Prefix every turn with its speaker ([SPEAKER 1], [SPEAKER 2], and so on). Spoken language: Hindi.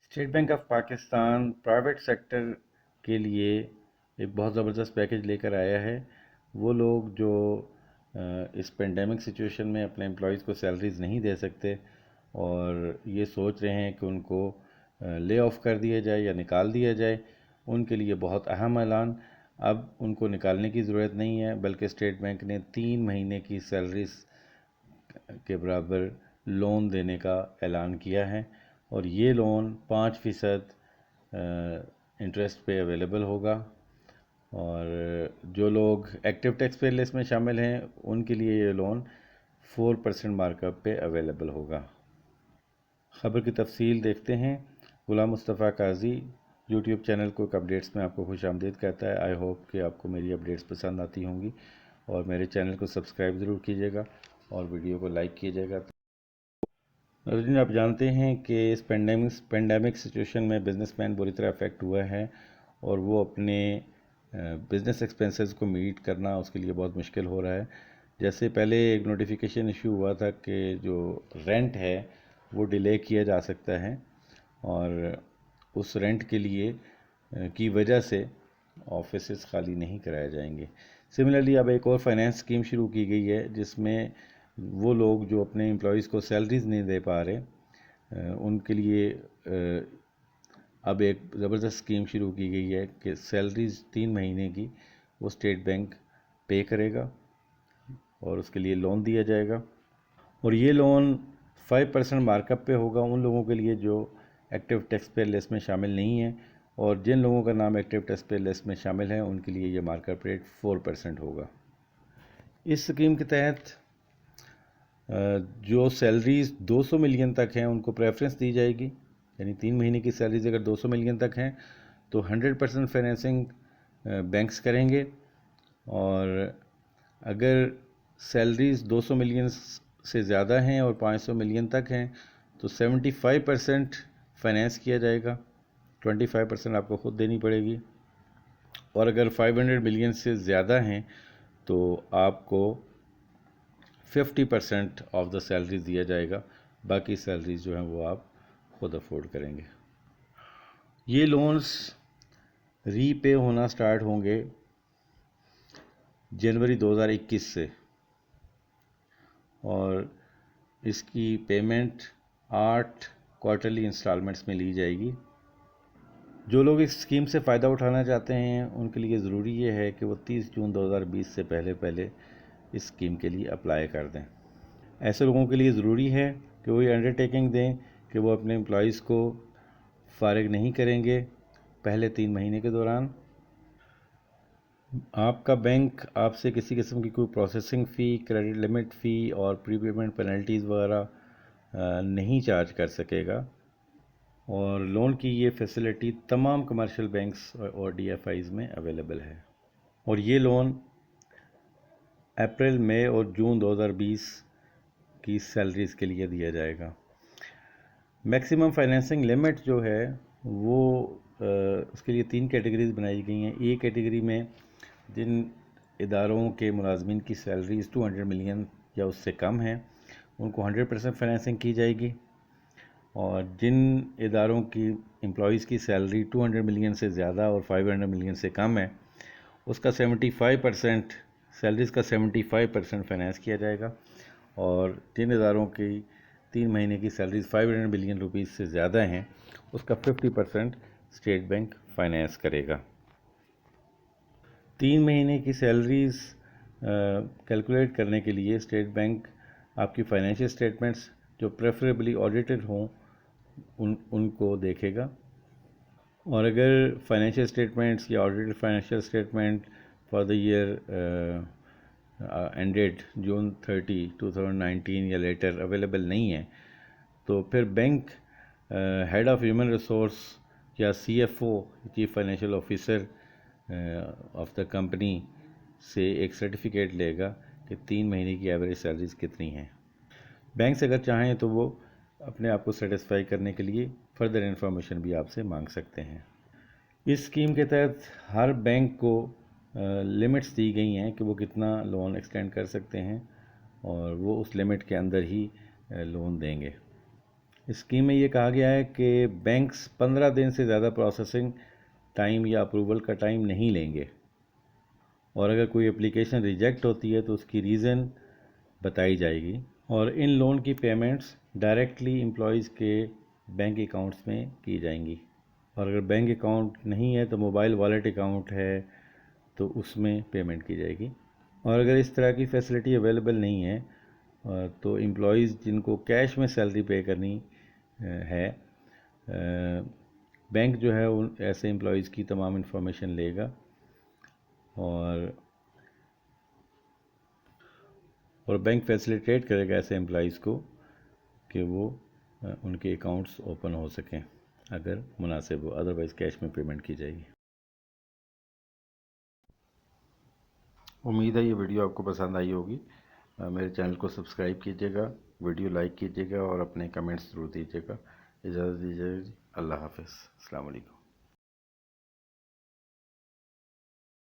[SPEAKER 1] State bank of Pakistan private sector के लिए एक बहुत ज़बरदस्त पैकेज लेकर आया है। वो लोग जो इस पेंडेमिक सिचुएशन में अपने एम्प्लॉयज़ को सैलरीज नहीं दे सकते और ये सोच रहे हैं कि उनको ले ऑफ कर दिया जाए या निकाल दिया जाए, उनके लिए बहुत अहम ऐलान। अब उनको निकालने की ज़रूरत नहीं है, बल्कि स्टेट बैंक ने 3 महीने की सैलरीज के बराबर लोन देने का ऐलान किया है और ये लोन 5% इंटरेस्ट पे अवेलेबल होगा। और जो लोग एक्टिव टैक्स पेयर लिस्ट में शामिल हैं उनके लिए ये लोन 4% मार्कअप पे अवेलेबल होगा। ख़बर की तफसील देखते हैं। गुलाम मुस्तफ़ा काजी यूट्यूब चैनल को अपडेट्स में आपको खुश आमदीद कहता है। आई होप कि आपको मेरी अपडेट्स पसंद आती होंगी और मेरे चैनल को सब्सक्राइब ज़रूर कीजिएगा और वीडियो को लाइक कीजिएगा। नाज़रीन, आप जानते हैं कि इस पेंडेमिक सिचुएशन में बिजनेसमैन बुरी तरह अफेक्ट हुआ है और वो अपने बिज़नेस एक्सपेंसेस को मीट करना उसके लिए बहुत मुश्किल हो रहा है। जैसे पहले एक नोटिफिकेशन इशू हुआ था कि जो रेंट है वो डिले किया जा सकता है और उस रेंट के लिए की वजह से ऑफिसेस खाली नहीं कराए जाएंगे। सिमिलरली अब एक और फाइनेंस स्कीम शुरू की गई है जिसमें वो लोग जो अपने एम्प्लॉयज़ को सैलरीज नहीं दे पा रहे उनके लिए अब एक ज़बरदस्त स्कीम शुरू की गई है कि सैलरीज 3 महीने की वो स्टेट बैंक पे करेगा और उसके लिए लोन दिया जाएगा। और ये लोन 5% मार्कअप पे होगा उन लोगों के लिए जो एक्टिव टैक्स पेयर लिस्ट में शामिल नहीं है, और जिन लोगों का नाम एक्टिव टैक्स पेयर लिस्ट में शामिल है उनके लिए ये मार्कअप रेट 4% होगा। इस स्कीम के तहत जो सैलरीज 200 मिलियन तक हैं उनको प्रेफरेंस दी जाएगी, यानी 3 महीने की सैलरीज अगर 200 मिलियन तक हैं तो 100% फाइनेंसिंग बैंक्स करेंगे, और अगर सैलरीज 200 मिलियन से ज़्यादा हैं और 500 मिलियन तक हैं तो 75% फाइनेंस किया जाएगा, 25% आपको ख़ुद देनी पड़ेगी। और अगर 500 मिलियन से ज़्यादा हैं तो आपको 50% ऑफ द सैलरी दिया जाएगा, बाकी सैलरीज जो हैं वो आप खुद अफोर्ड करेंगे। ये लोन्स रीपे होना स्टार्ट होंगे जनवरी 2021 से और इसकी पेमेंट 8 क्वार्टरली इंस्टॉलमेंट्स में ली जाएगी। जो लोग इस स्कीम से फ़ायदा उठाना चाहते हैं उनके लिए ज़रूरी ये है कि वो 30 जून 2020 से पहले पहले इस स्कीम के लिए अप्लाई कर दें। ऐसे लोगों के लिए ज़रूरी है कि वो ये अंडरटेकिंग दें कि वो अपने एम्प्लॉयज़ को फ़ारिग नहीं करेंगे पहले 3 महीने के दौरान। आपका बैंक आपसे किसी किस्म की कोई प्रोसेसिंग फ़ी, क्रेडिट लिमिट फ़ी और प्री पेमेंट पेनल्टीज़ वगैरह नहीं चार्ज कर सकेगा। और लोन की ये फैसिलिटी तमाम कमर्शियल बैंक्स और डीएफआईज़ में अवेलेबल है। और ये लोन अप्रैल, मई और जून 2020 की सैलरीज के लिए दिया जाएगा। मैक्सिमम फाइनेंसिंग लिमिट जो है वो उसके लिए 3 कैटेगरीज बनाई गई हैं। ए कैटेगरी में जिन इदारों के मुलाजमीन की सैलरीज 200 मिलियन या उससे कम है उनको 100% फाइनेंसिंग की जाएगी, और जिन इदारों की एम्प्लॉयज़ की सैलरी 200 मिलियन से ज़्यादा और 500 मिलियन से कम है उसका 75% सैलरीज का 75% फाइनेंस किया जाएगा, और जिन इदारों की 3 महीने की सैलरीज 500 मिलियन रुपीज़ से ज़्यादा हैं उसका 50% स्टेट बैंक फाइनेंस करेगा। 3 महीने की सैलरीज कैलकुलेट करने के लिए स्टेट बैंक आपकी फाइनेंशियल स्टेटमेंट्स जो प्रेफरेबली ऑडिटेड हों उनको देखेगा, और अगर फाइनेंशियल स्टेटमेंट्स या audited financial statement for the year ended June 30, 2019 या लेटर अवेलेबल नहीं है तो फिर bank head of human resource या CFO, chief financial officer of the company से एक सर्टिफिकेट लेगा कि 3 महीने की एवरेज सैलरीज कितनी हैं। बैंक से अगर चाहें तो वो अपने आप को सेटिस्फाई करने के लिए फर्दर इन्फॉर्मेशन भी आपसे मांग सकते हैं। इस स्कीम के तहत हर बैंक को लिमिट्स दी गई हैं कि वो कितना लोन एक्सटेंड कर सकते हैं और वो उस लिमिट के अंदर ही लोन देंगे। इस स्कीम में ये कहा गया है कि बैंक्स 15 दिन से ज़्यादा प्रोसेसिंग टाइम या अप्रूवल का टाइम नहीं लेंगे, और अगर कोई एप्लीकेशन रिजेक्ट होती है तो उसकी रीज़न बताई जाएगी, और इन लोन की पेमेंट्स डायरेक्टली एम्प्लॉयज़ के बैंक अकाउंट्स में की जाएंगी। और अगर बैंक अकाउंट नहीं है तो मोबाइल वॉलेट अकाउंट है तो उसमें पेमेंट की जाएगी। और अगर इस तरह की फैसिलिटी अवेलेबल नहीं है तो एम्प्लॉयज़ जिनको कैश में सैलरी पे करनी है, बैंक जो है उन ऐसे एम्प्लॉयज़ की तमाम इन्फॉर्मेशन लेगा और बैंक फैसिलिटेट करेगा ऐसे एम्प्लॉयज़ को कि वो उनके अकाउंट्स ओपन हो सकें अगर मुनासिब हो, अदरवाइज़ कैश में पेमेंट की जाएगी। उम्मीद है ये वीडियो आपको पसंद आई होगी। मेरे चैनल को सब्सक्राइब कीजिएगा, वीडियो लाइक कीजिएगा और अपने कमेंट्स ज़रूर दीजिएगा। इजाज़त दीजिए। अल्लाह हाफ़िज़। अस्सलाम वालेकुम।